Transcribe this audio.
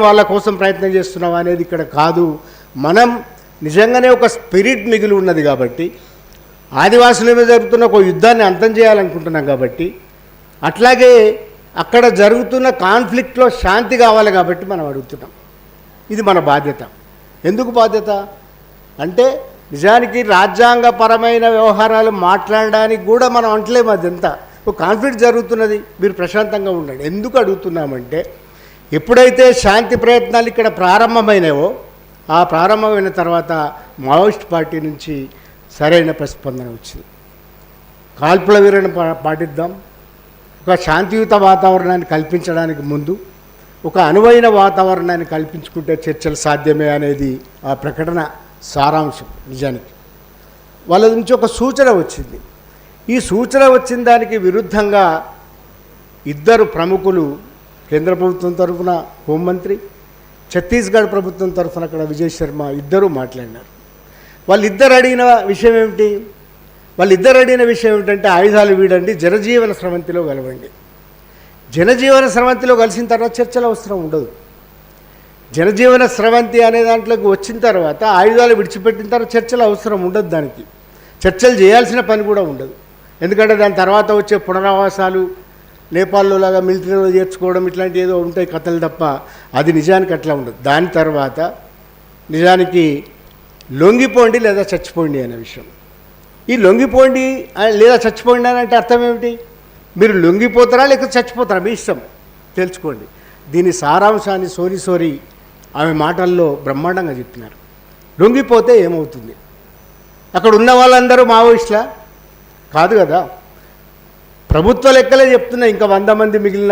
వాళ్ళ కోసం ప్రయత్నం చేస్తున్నాం అనేది ఇక్కడ కాదు. మనం నిజంగానే ఒక స్పిరిట్ మిగిలి ఉన్నది కాబట్టి, ఆదివాసుల మీద జరుగుతున్న ఒక యుద్ధాన్ని అంతం చేయాలనుకుంటున్నాం కాబట్టి, అట్లాగే అక్కడ జరుగుతున్న కాన్ఫ్లిక్ట్లో శాంతి కావాలి కాబట్టి మనం అడుగుతున్నాం. ఇది మన బాధ్యత. ఎందుకు బాధ్యత అంటే, నిజానికి రాజ్యాంగపరమైన వ్యవహారాలు మాట్లాడడానికి కూడా మనం అంటలేము. అదంతా ఒక కాన్ఫ్లిక్ట్ జరుగుతున్నది, మీరు ప్రశాంతంగా ఉండండి. ఎందుకు అడుగుతున్నామంటే, ఎప్పుడైతే శాంతి ప్రయత్నాలు ఇక్కడ ప్రారంభమైనావో, ఆ ప్రారంభమైన తర్వాత మావోయిస్ట్ పార్టీ నుంచి సరైన ప్రతిస్పందన వచ్చింది. కాల్పుల విరమణ పాటిద్దాం, ఒక శాంతియుత వాతావరణాన్ని కల్పించడానికి ముందు ఒక అనువైన వాతావరణాన్ని కల్పించుకుంటే చర్చలు సాధ్యమే అనేది ఆ ప్రకటన సారాంశం. నిజానికి వాళ్ళ నుంచి ఒక సూచన వచ్చింది. ఈ సూచన వచ్చిన దానికి విరుద్ధంగా ఇద్దరు ప్రముఖులు, కేంద్ర ప్రభుత్వం తరఫున హోంమంత్రి, ఛత్తీస్గఢ్ ప్రభుత్వం తరఫున అక్కడ విజయ్ శర్మ, ఇద్దరూ మాట్లాడినారు. వాళ్ళిద్దరు అడిగిన విషయం ఏమిటి? ఏమిటంటే, ఆయుధాలు వీడండి, జనజీవన స్రవంతిలో కలవండి. జనజీవన స్రవంతిలో కలిసిన తర్వాత చర్చల అవసరం ఉండదు. జనజీవన స్రవంతి అనే దాంట్లోకి వచ్చిన తర్వాత ఆయుధాలు విడిచిపెట్టిన తర్వాత చర్చల అవసరం ఉండదు. దానికి చర్చలు చేయాల్సిన పని కూడా ఉండదు. ఎందుకంటే దాని తర్వాత వచ్చే పునరావాసాలు, నేపాల్లో లాగా మిలిటరీలో చేర్చుకోవడం, ఇట్లాంటి ఏదో ఉంటాయి కథలు తప్ప అది నిజానికి అట్లా ఉండదు. దాని తర్వాత నిజానికి లొంగిపోండి లేదా చచ్చిపోండి అనే విషయం. ఈ లొంగిపోండి లేదా చచ్చిపోండి అని అంటే అర్థం ఏమిటి? మీరు లొంగిపోతారా లేక చచ్చిపోతారా, మీ ఇష్టం, తెలుసుకోండి. దీని సారాంశాన్ని సోరి ఆమె మాటల్లో బ్రహ్మాండంగా చెప్పినారు. లొంగిపోతే ఏమవుతుంది? అక్కడ ఉన్న వాళ్ళందరూ మావోయిస్టులా? కాదు కదా. ప్రభుత్వ లెక్కలే చెప్తున్నా, ఇంకా 100 మంది మిగిలిన